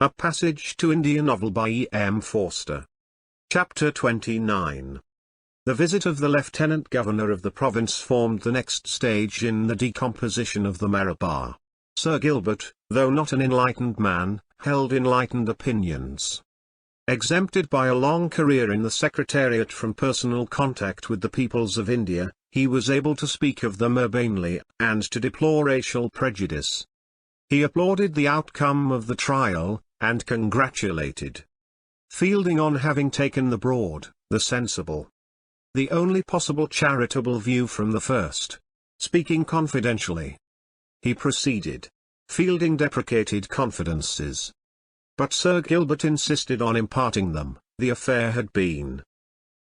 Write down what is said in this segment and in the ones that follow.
A Passage to India novel by E.M. Forster. Chapter 29. The visit of the Lieutenant Governor of the province formed the next stage in the decomposition of the Malabar. Sir Gilbert, though not an enlightened man, held enlightened opinions. Exempted by a long career in the Secretariat from personal contact with the peoples of India, he was able to speak of them urbanely, and to deplore racial prejudice. He applauded the outcome of the trial, and congratulated Fielding on having taken the broad, the sensible, the only possible charitable view from the first. Speaking confidentially, he proceeded. Fielding deprecated confidences, but Sir Gilbert insisted on imparting them. The affair had been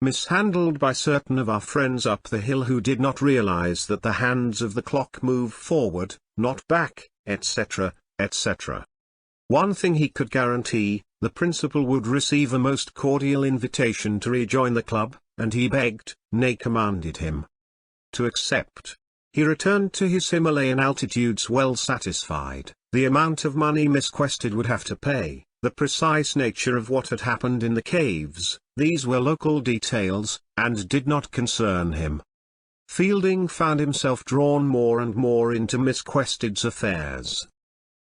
mishandled by certain of our friends up the hill who did not realize that the hands of the clock move forward, not back, etc., etc. One thing he could guarantee: the principal would receive a most cordial invitation to rejoin the club, and he begged, nay commanded him to accept. He returned to his Himalayan altitudes well satisfied. The amount of money Miss Quested would have to pay, the precise nature of what had happened in the caves, these were local details, and did not concern him. Fielding found himself drawn more and more into Miss Quested's affairs.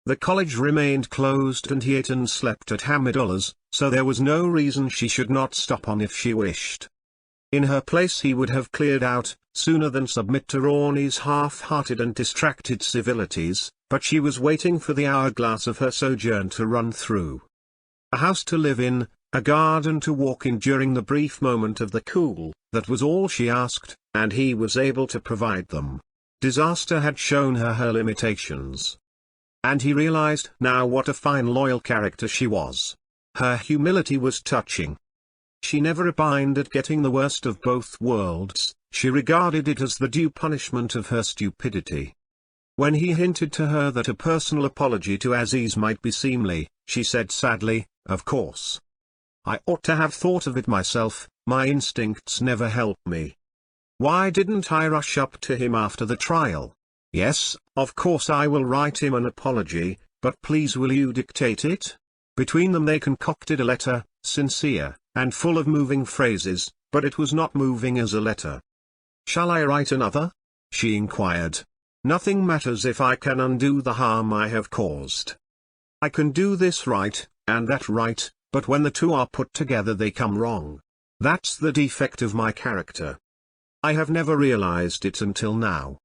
The college remained closed and he ate and slept at Hamidullah's, so there was no reason she should not stop on if she wished. In her place he would have cleared out, sooner than submit to Roni's half-hearted and distracted civilities, but she was waiting for the hourglass of her sojourn to run through. A house to live in, a garden to walk in during the brief moment of the cool, that was all she asked, and he was able to provide them. Disaster had shown her limitations, and he realized now what a fine loyal character she was. Her humility was touching. She never repined at getting the worst of both worlds, she regarded it as the due punishment of her stupidity. When he hinted to her that a personal apology to Aziz might be seemly, she said sadly, "Of course. I ought to have thought of it myself, my instincts never help me. Why didn't I rush up to him after the trial? Yes, of course I will write him an apology, but please will you dictate it?" Between them they concocted a letter, sincere, and full of moving phrases, but it was not moving as a letter. "Shall I write another?" she inquired. "Nothing matters if I can undo the harm I have caused. I can do this right, and that right, but when the two are put together they come wrong. That's the defect of my character. I have never realized it until now.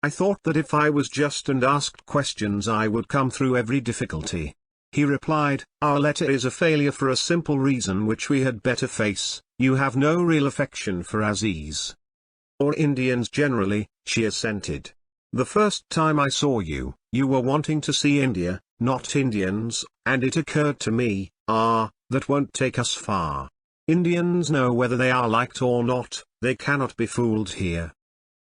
I thought that if I was just and asked questions I would come through every difficulty." He replied, "Our letter is a failure for a simple reason which we had better face. You have no real affection for Aziz, or Indians generally." She assented. "The first time I saw you, you were wanting to see India, not Indians, and it occurred to me, that won't take us far. Indians know whether they are liked or not, they cannot be fooled here.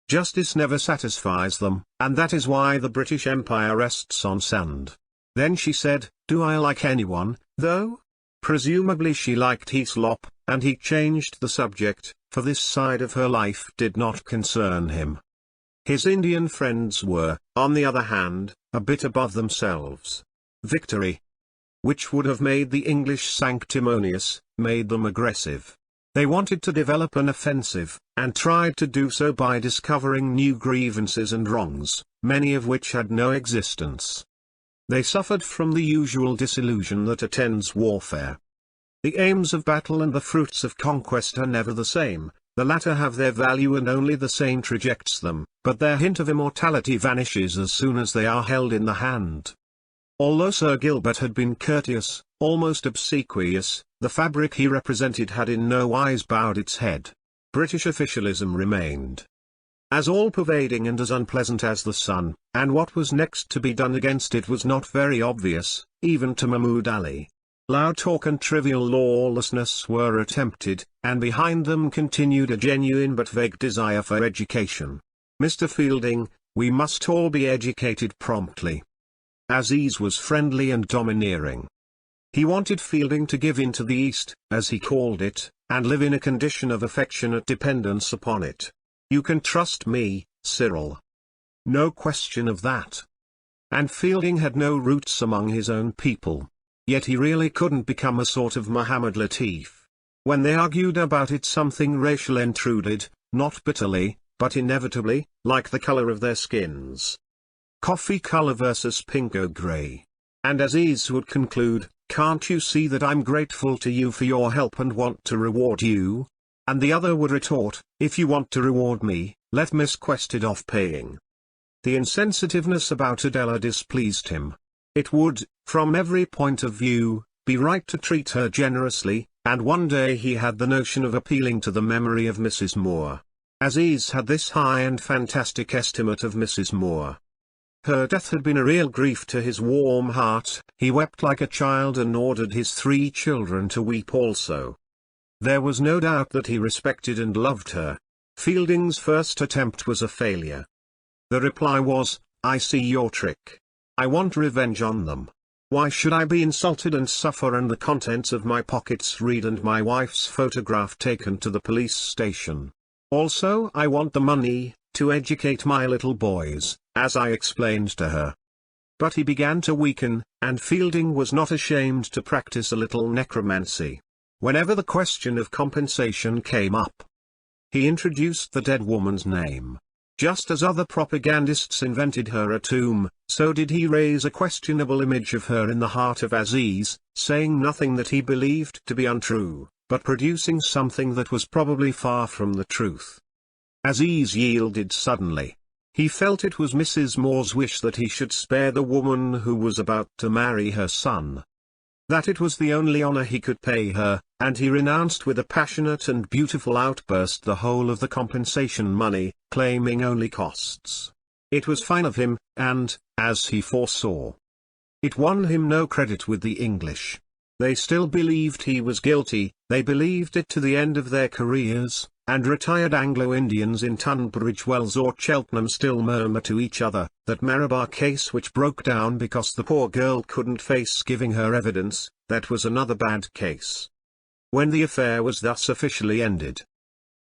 Justice never satisfies them, and that is why the British Empire rests on sand." Then she said, "Do I like anyone, though?" Presumably she liked Heaslop, and he changed the subject, for this side of her life did not concern him. His Indian friends were, on the other hand, a bit above themselves. Victory, which would have made the English sanctimonious, made them aggressive. They wanted to develop an offensive, and tried to do so by discovering new grievances and wrongs, many of which had no existence. They suffered from the usual disillusion that attends warfare. The aims of battle and the fruits of conquest are never the same. The latter have their value and only the same trajects them, but their hint of immortality vanishes as soon as they are held in the hand. Although Sir Gilbert had been courteous, almost obsequious, the fabric he represented had in no wise bowed its head. British officialism remained as all-pervading and as unpleasant as the sun, and what was next to be done against it was not very obvious, even to Mahmud Ali. Loud talk and trivial lawlessness were attempted, and behind them continued a genuine but vague desire for education. "Mr. Fielding, we must all be educated promptly." Aziz was friendly and domineering. He wanted Fielding to give in to the East, as he called it, and live in a condition of affectionate dependence upon it. "You can trust me, Cyril. No question of that." And Fielding had no roots among his own people. yet he really couldn't become a sort of Muhammad Latif. When they argued about it, something racial intruded, not bitterly, but inevitably, like the color of their skins. Coffee color versus pinko gray. And Aziz would conclude, "Can't you see that I'm grateful to you for your help and want to reward you?" And the other would retort, "If you want to reward me, let Miss Quested off paying." The insensitiveness about Adella displeased him. It would, from every point of view, be right to treat her generously, and one day he had the notion of appealing to the memory of Mrs. Moore. Aziz had this high and fantastic estimate of Mrs. Moore. Her death had been a real grief to his warm heart. He wept like a child and ordered his 3 children to weep also. There was no doubt that he respected and loved her. Fielding's first attempt was a failure. The reply was, "I see your trick. I want revenge on them. Why should I be insulted and suffer and the contents of my pockets read and my wife's photograph taken to the police station? Also I want the money, to educate my little boys, as I explained to her." But he began to weaken, and Fielding was not ashamed to practice a little necromancy. Whenever the question of compensation came up, he introduced the dead woman's name. Just as other propagandists invented her a tomb, so did he raise a questionable image of her in the heart of Aziz, saying nothing that he believed to be untrue, but producing something that was probably far from the truth. Aziz yielded suddenly. He felt it was Mrs. Moore's wish that he should spare the woman who was about to marry her son. That it was the only honor he could pay her, and he renounced with a passionate and beautiful outburst the whole of the compensation money, claiming only costs. It was fine of him, and, as he foresaw, it won him no credit with the English. They still believed he was guilty, they believed it to the end of their careers, and retired Anglo-Indians in Tunbridge Wells or Cheltenham still murmur to each other, that Maryborough case which broke down because the poor girl couldn't face giving her evidence, that was another bad case. When the affair was thus officially ended,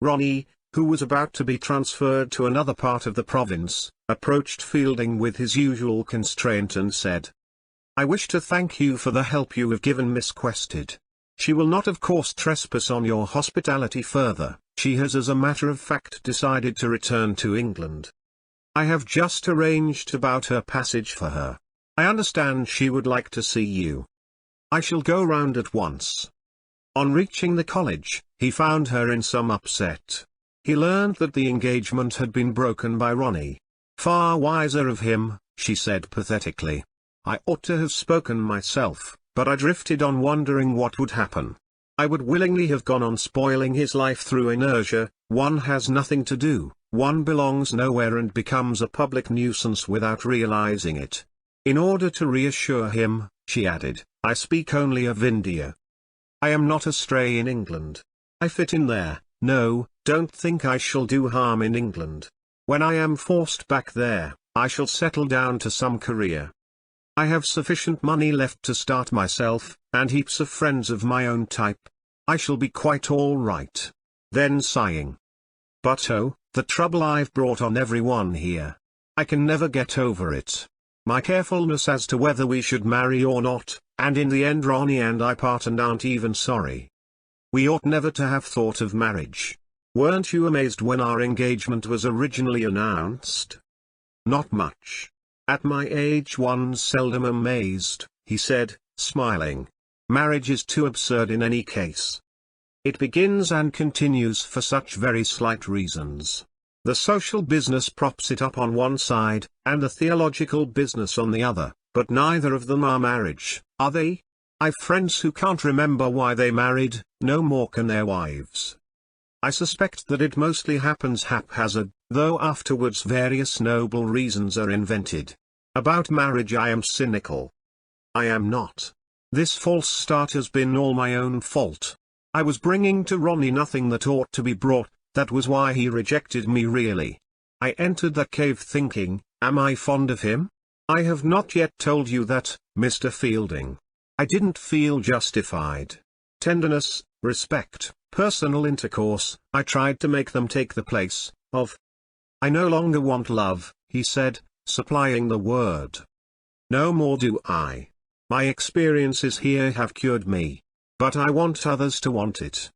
Roni, who was about to be transferred to another part of the province, approached Fielding with his usual constraint and said, "I wish to thank you for the help you have given Miss Quested. She will not of course trespass on your hospitality further. She has as a matter of fact decided to return to England. I have just arranged about her passage for her. I understand she would like to see you. I shall go round at once." On reaching the college, he found her in some upset. He learned that the engagement had been broken by Roni. "Far wiser of him," she said pathetically. "I ought to have spoken myself, but I drifted on wondering what would happen. I would willingly have gone on spoiling his life through inertia. One has nothing to do, one belongs nowhere and becomes a public nuisance without realizing it." In order to reassure him, she added, "I speak only of India. I am not a stray in England. I fit in there. No, don't think I shall do harm in England. When I am forced back there, I shall settle down to some career. I have sufficient money left to start myself, and heaps of friends of my own type. I shall be quite all right." Then sighing, "But oh, the trouble I've brought on everyone here. I can never get over it. My carefulness as to whether we should marry or not, and in the end Roni and I part and aren't even sorry. We ought never to have thought of marriage. Weren't you amazed when our engagement was originally announced?" "Not much. At my age one's seldom amazed," he said, smiling. "Marriage is too absurd in any case. It begins and continues for such very slight reasons. The social business props it up on one side, and the theological business on the other, but neither of them are marriage, are they? I've friends who can't remember why they married, no more can their wives. I suspect that it mostly happens haphazard, though afterwards various noble reasons are invented. About marriage I am cynical. I am not. This false start has been all my own fault. I was bringing to Roni nothing that ought to be brought, that was why he rejected me really. I entered that cave thinking, am I fond of him? I have not yet told you that, Mr. Fielding. I didn't feel justified. Tenderness, respect, personal intercourse, I tried to make them take the place of. I no longer want love, he said, supplying the word. No more do I. My experiences here have cured me. But I want others to want it.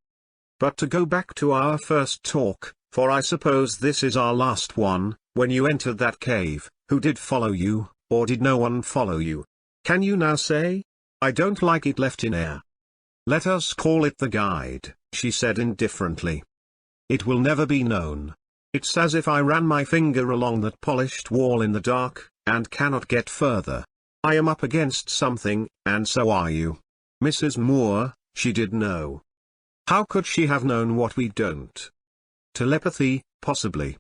But to go back to our first talk, for I suppose this is our last one, when you entered that cave, who did follow you, or did no one follow you? Can you now say? I don't like it left in air. Let us call it the guide, she said indifferently. It will never be known. It's as if I ran my finger along that polished wall in the dark, and cannot get further. I am up against something, and so are you. Mrs. Moore, she did know. How could she have known what we don't? Telepathy, possibly.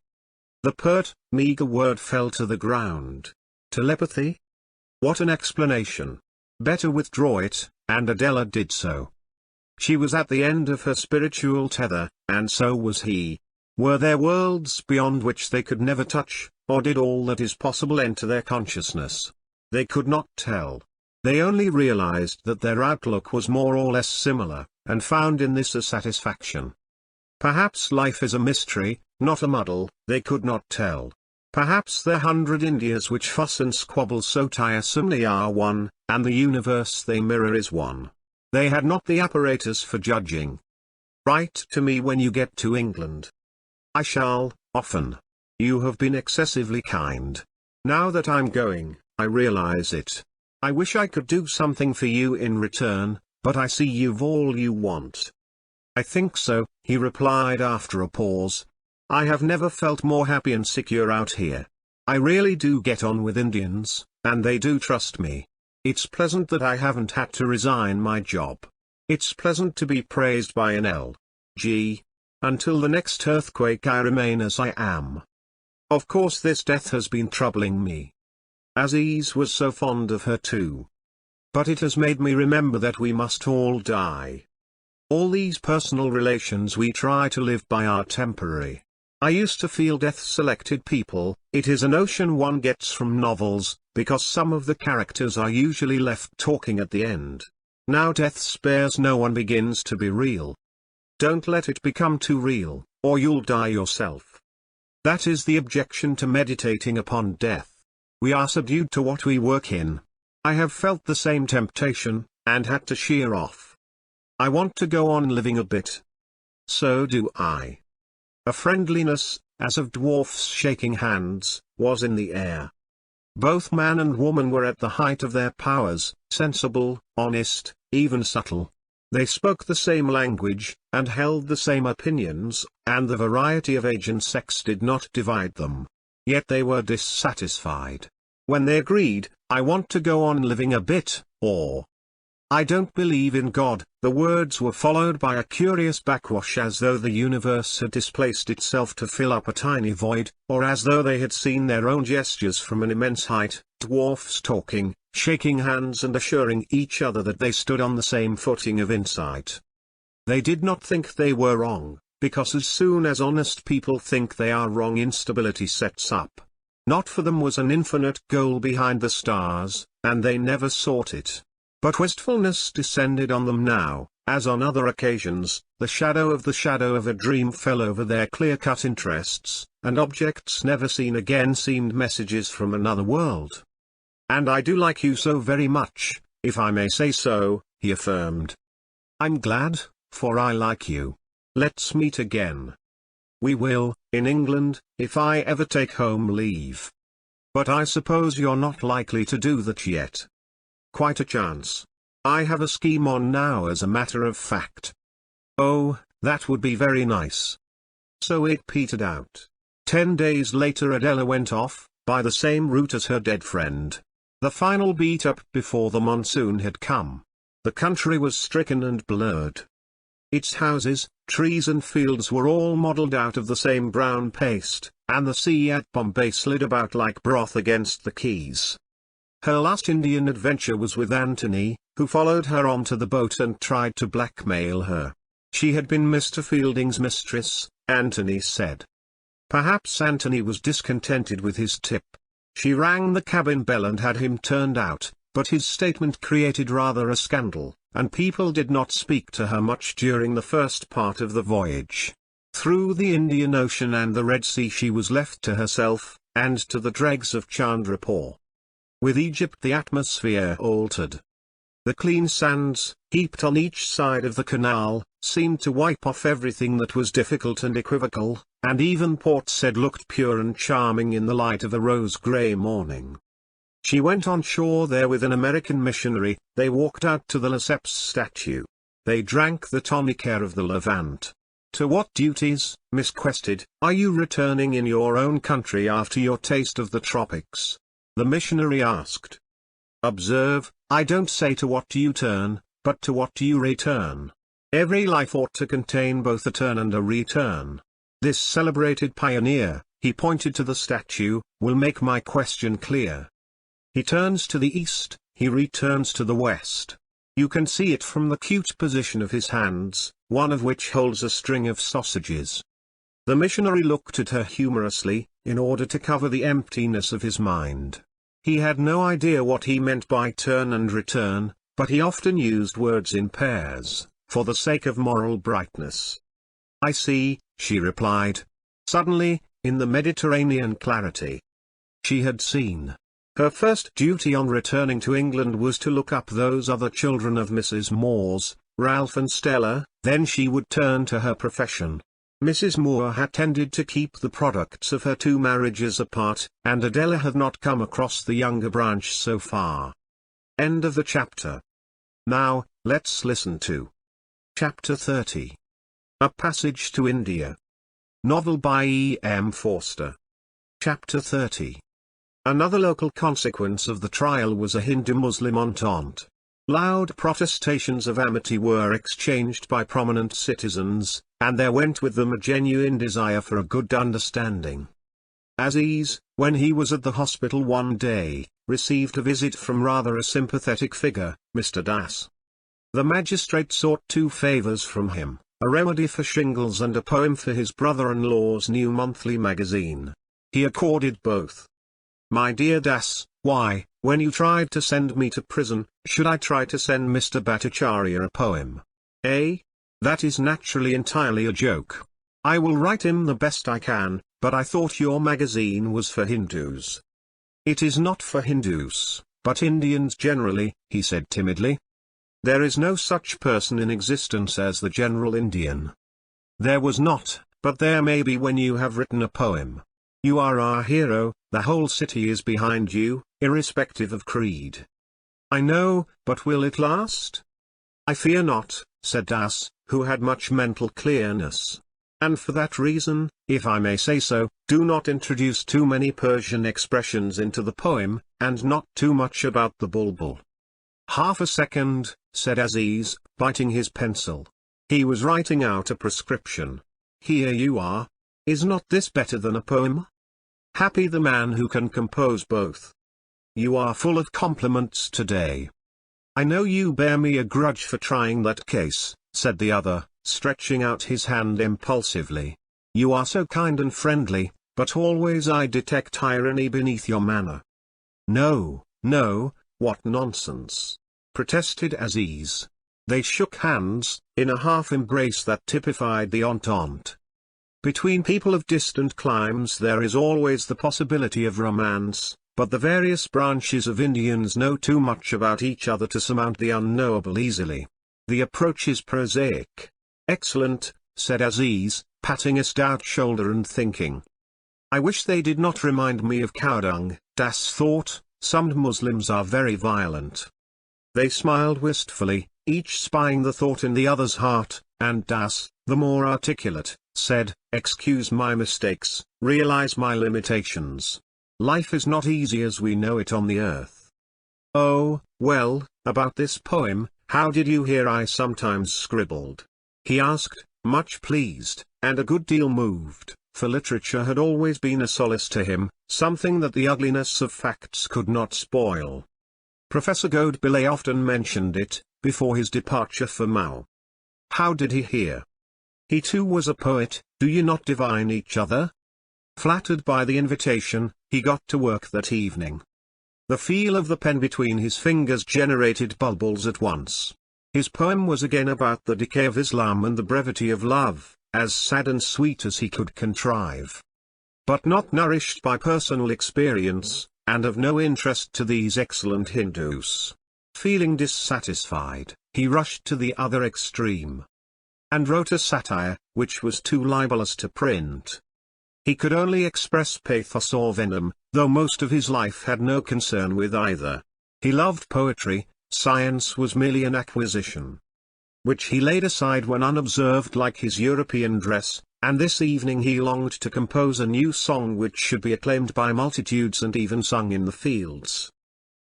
The pert, meager word fell to the ground. Telepathy? What an explanation. Better withdraw it, and Adella did so. She was at the end of her spiritual tether, and so was he. Were there worlds beyond which they could never touch, or did all that is possible enter their consciousness? They could not tell. They only realized that their outlook was more or less similar, and found in this a satisfaction. Perhaps life is a mystery, not a muddle, they could not tell. Perhaps the 100 Indias which fuss and squabble so tiresomely are one, and the universe they mirror is one. They had not the apparatus for judging. Write to me when you get to England. I shall, often. You have been excessively kind. Now that I'm going, I realize it. I wish I could do something for you in return, but I see you've all you want. I think so, he replied after a pause. I have never felt more happy and secure out here. I really do get on with Indians, and they do trust me. It's pleasant that I haven't had to resign my job. It's pleasant to be praised by an L.G. Until the next earthquake I remain as I am. Of course this death has been troubling me. Aziz was so fond of her too. But it has made me remember that we must all die. All these personal relations we try to live by are temporary. I used to feel death selected people. It is a notion one gets from novels, because some of the characters are usually left talking at the end. Now death spares no one begins to be real. Don't let it become too real, or you'll die yourself. That is the objection to meditating upon death. We are subdued to what we work in. I have felt the same temptation, and had to sheer off. I want to go on living a bit. So do I. A friendliness, as of dwarfs shaking hands, was in the air. Both man and woman were at the height of their powers, sensible, honest, even subtle. They spoke the same language, and held the same opinions, and the variety of age and sex did not divide them. Yet they were dissatisfied. When they agreed, I want to go on living a bit, or I don't believe in God, the words were followed by a curious backwash as though the universe had displaced itself to fill up a tiny void, or as though they had seen their own gestures from an immense height, dwarfs talking, shaking hands and assuring each other that they stood on the same footing of insight. They did not think they were wrong, because as soon as honest people think they are wrong, instability sets up. Not for them was an infinite goal behind the stars, and they never sought it. But wistfulness descended on them now, as on other occasions. The shadow of a dream fell over their clear-cut interests, and objects never seen again seemed messages from another world. And I do like you so very much, if I may say so, he affirmed. I'm glad, for I like you. Let's meet again. We will, in England, if I ever take home leave. But I suppose you're not likely to do that yet. Quite a chance. I have a scheme on now, as a matter of fact. Oh, that would be very nice. So it petered out. 10 days later Adella went off, by the same route as her dead friend. The final beat up before the monsoon had come. The country was stricken and blurred. Its houses, trees and fields were all modelled out of the same brown paste, and the sea at Bombay slid about like broth against the quays. Her last Indian adventure was with Anthony, who followed her onto the boat and tried to blackmail her. She had been Mr. Fielding's mistress, Anthony said. Perhaps Anthony was discontented with his tip. She rang the cabin bell and had him turned out, but his statement created rather a scandal, and people did not speak to her much during the first part of the voyage. Through the Indian Ocean and the Red Sea she was left to herself, and to the dregs of Chandrapur. With Egypt the atmosphere altered. The clean sands, heaped on each side of the canal, seemed to wipe off everything that was difficult and equivocal, and even Port Said looked pure and charming in the light of a rose-grey morning. She went on shore there with an American missionary. They walked out to the Lesseps statue. They drank the tonic air of the Levant. To what duties, Miss Quested, are you returning in your own country after your taste of the tropics? The missionary asked. Observe, I don't say to what do you turn, but to what do you return. Every life ought to contain both a turn and a return. This celebrated pioneer, he pointed to the statue, will make my question clear. He turns to the east, he returns to the west. You can see it from the cute position of his hands, one of which holds a string of sausages. The missionary looked at her humorously, in order to cover the emptiness of his mind. He had no idea what he meant by turn and return, but he often used words in pairs, for the sake of moral brightness. I see, she replied. Suddenly, in the Mediterranean clarity, she had seen. Her first duty on returning to England was to look up those other children of Mrs. Moore's, Ralph and Stella, then she would turn to her profession. Mrs. Moore had tended to keep the products of her two marriages apart, and Adella had not come across the younger branch so far. End of the chapter. Now, let's listen to Chapter 30. A Passage to India. Novel by E. M. Forster. Chapter 30. Another local consequence of the trial was a Hindu-Muslim entente. Loud protestations of amity were exchanged by prominent citizens, and there went with them a genuine desire for a good understanding. Aziz, when he was at the hospital one day, received a visit from rather a sympathetic figure, Mr. Das. The magistrate sought two favours from him, a remedy for shingles and a poem for his brother-in-law's new monthly magazine. He accorded both. My dear Das, why, when you tried to send me to prison, should I try to send Mr. Bhattacharya a poem? Eh? That is naturally entirely a joke. I will write him the best I can, but I thought your magazine was for Hindus. It is not for Hindus, but Indians generally, he said timidly. There is no such person in existence as the general Indian. There was not, but there may be when you have written a poem. You are our hero, the whole city is behind you, irrespective of creed. I know, but will it last? I fear not, said Das, who had much mental clearness. And for that reason, if I may say so, do not introduce too many Persian expressions into the poem, and not too much about the bulbul. Half a second, said Aziz, biting his pencil. He was writing out a prescription. Here you are. Is not this better than a poem? Happy the man who can compose both. You are full of compliments today. I know you bear me a grudge for trying that case, said the other, stretching out his hand impulsively. You are so kind and friendly, but always I detect irony beneath your manner. No, no, what nonsense, protested Aziz. They shook hands, in a half-embrace that typified the entente. Between people of distant climes there is always the possibility of romance, but the various branches of Indians know too much about each other to surmount the unknowable easily. The approach is prosaic. Excellent, said Aziz, patting a stout shoulder and thinking. I wish they did not remind me of cow dung, Das thought, some Muslims are very violent. They smiled wistfully, each spying the thought in the other's heart, and Das, the more articulate, said, excuse my mistakes, realize my limitations. Life is not easy as we know it on the earth. Oh, well, about this poem, how did you hear I sometimes scribbled? He asked, much pleased, and a good deal moved, for literature had always been a solace to him, something that the ugliness of facts could not spoil. Professor Godbillay often mentioned it, before his departure for Mao. How did he hear? He too was a poet, do you not divine each other? Flattered by the invitation, he got to work that evening. The feel of the pen between his fingers generated bulbuls at once. His poem was again about the decay of Islam and the brevity of love, as sad and sweet as he could contrive. But not nourished by personal experience, and of no interest to these excellent Hindus. Feeling dissatisfied, he rushed to the other extreme and wrote a satire, which was too libelous to print. He could only express pathos or venom, though most of his life had no concern with either. He loved poetry, science was merely an acquisition, which he laid aside when unobserved like his European dress, and this evening he longed to compose a new song which should be acclaimed by multitudes and even sung in the fields.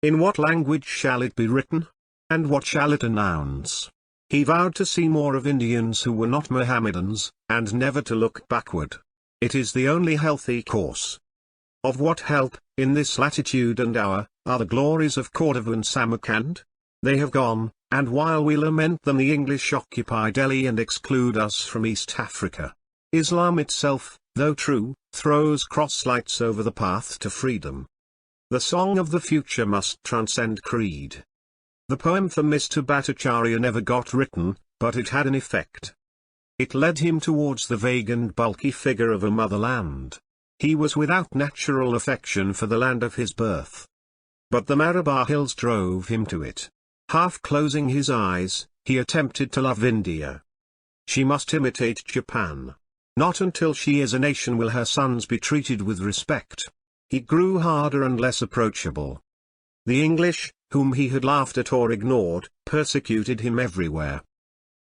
In what language shall it be written? And what shall it announce? He vowed to see more of Indians who were not Mohammedans, and never to look backward. It is the only healthy course. Of what help, in this latitude and hour, are the glories of Cordova and Samarkand? They have gone, and while we lament them the English occupy Delhi and exclude us from East Africa. Islam itself, though true, throws cross-lights over the path to freedom. The song of the future must transcend creed. The poem for Mr. Bhattacharya never got written, but it had an effect. It led him towards the vague and bulky figure of a motherland. He was without natural affection for the land of his birth. But the Malabar hills drove him to it. Half closing his eyes, he attempted to love India. She must imitate Japan. Not until she is a nation will her sons be treated with respect. He grew harder and less approachable. The English, whom he had laughed at or ignored, persecuted him everywhere.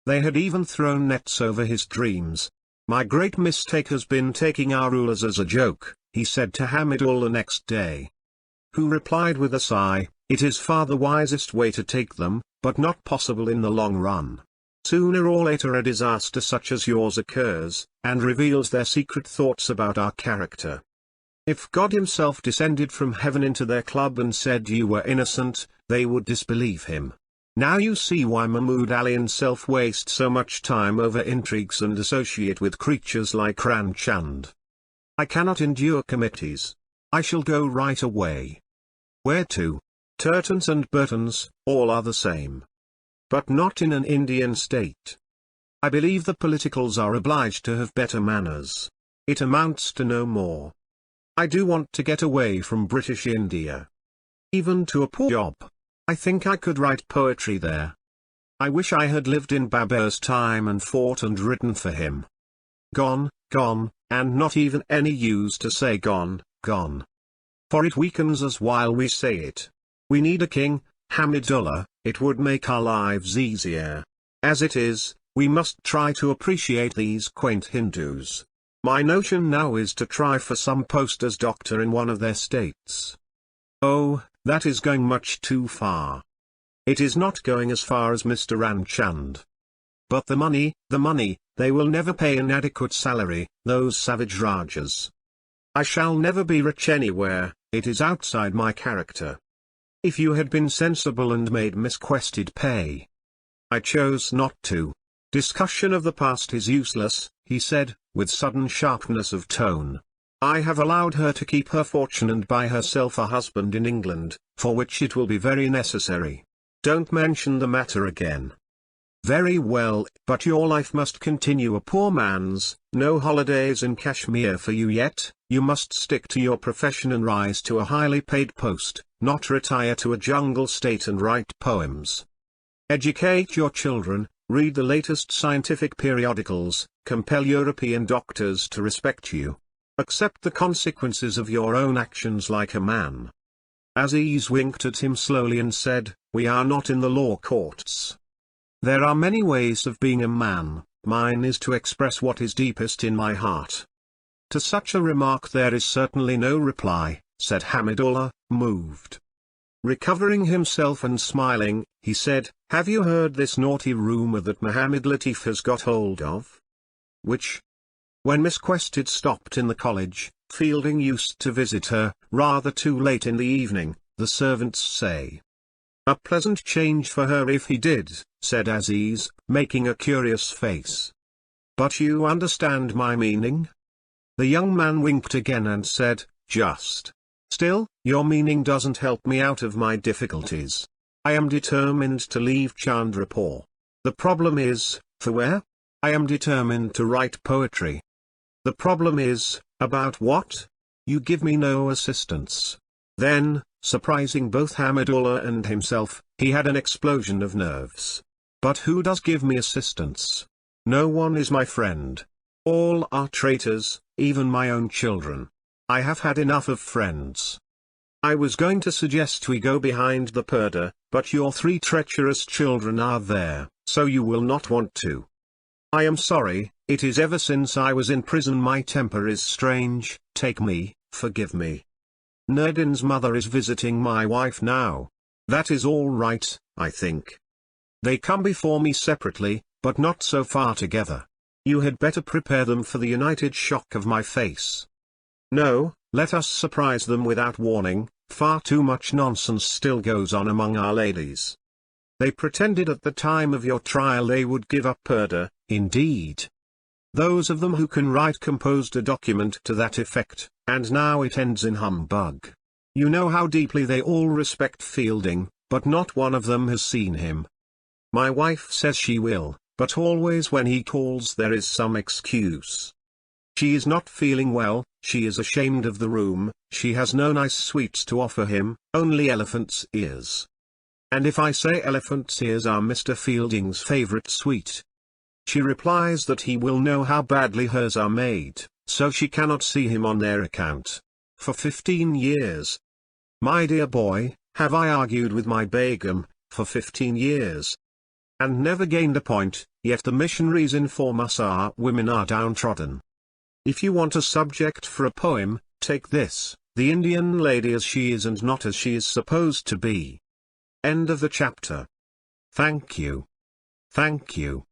They had even thrown nets over his dreams. "My great mistake has been taking our rulers as a joke," he said to Hamidullah next day. Who replied with a sigh, "It is far the wisest way to take them, but not possible in the long run. Sooner or later a disaster such as yours occurs, and reveals their secret thoughts about our character. If God himself descended from heaven into their club and said you were innocent, they would disbelieve him. Now you see why Mahmud Ali and self waste so much time over intrigues and associate with creatures like Ram Chand. I cannot endure committees. I shall go right away." Where to? Turtons and Burtons, all are the same. But not in an Indian state. I believe the politicals are obliged to have better manners. It amounts to no more. I do want to get away from British India. Even to a poor job. I think I could write poetry there. I wish I had lived in Babur's time and fought and written for him. Gone, gone, and not even any use to say gone, gone. For it weakens us while we say it. We need a king, Hamidullah, it would make our lives easier. As it is, we must try to appreciate these quaint Hindus. My notion now is to try for some post as doctor in one of their states. Oh, that is going much too far. It is not going as far as Mr. Ramchand. But the money, they will never pay an adequate salary, those savage Rajas. I shall never be rich anywhere, it is outside my character. If you had been sensible and made Miss Quested pay. I chose not to. Discussion of the past is useless, he said, with sudden sharpness of tone. I have allowed her to keep her fortune and buy herself a husband in England, for which it will be very necessary. Don't mention the matter again. Very well, but your life must continue a poor man's, no holidays in Kashmir for you yet, you must stick to your profession and rise to a highly paid post, not retire to a jungle state and write poems. Educate your children, read the latest scientific periodicals, compel European doctors to respect you. Accept the consequences of your own actions like a man. Aziz winked at him slowly and said, "We are not in the law courts. There are many ways of being a man, mine is to express what is deepest in my heart." To such a remark there is certainly no reply, said Hamidullah, moved. Recovering himself and smiling, he said, "Have you heard this naughty rumour that Mohammed Latif has got hold of?" Which? When Miss Quested stopped in the college, Fielding used to visit her, rather too late in the evening, the servants say. A pleasant change for her if he did, said Aziz, making a curious face. But you understand my meaning? The young man winked again and said, "Just. Still, your meaning doesn't help me out of my difficulties. I am determined to leave Chandrapur. The problem is, for where? I am determined to write poetry. The problem is, about what? You give me no assistance." Then, surprising both Hamidullah and himself, He had an explosion of nerves. But who does give me assistance? No one is my friend. All are traitors, even my own children. I have had enough of friends. I was going to suggest we go behind the purdah, but your 3 treacherous children are there, so you will not want to. I am sorry, it is ever since I was in prison my temper is strange, take me, forgive me. Nurdin's mother is visiting my wife now. That is all right, I think. They come before me separately, but not so far together. You had better prepare them for the united shock of my face. No, let us surprise them without warning, far too much nonsense still goes on among our ladies. They pretended at the time of your trial they would give up purdah, indeed. Those of them who can write composed a document to that effect, and now it ends in humbug. You know how deeply they all respect Fielding, but not one of them has seen him. My wife says she will, but always when he calls there is some excuse. She is not feeling well, she is ashamed of the room, she has no nice sweets to offer him, only elephant's ears. And if I say elephant's ears are Mr. Fielding's favorite sweet, she replies that he will know how badly hers are made, so she cannot see him on their account. For 15 years. My dear boy, have I argued with my Begum, for 15 years. And never gained a point, yet the missionaries inform us our women are downtrodden. If you want a subject for a poem, take this, the Indian lady as she is and not as she is supposed to be. End of the chapter. Thank you. Thank you.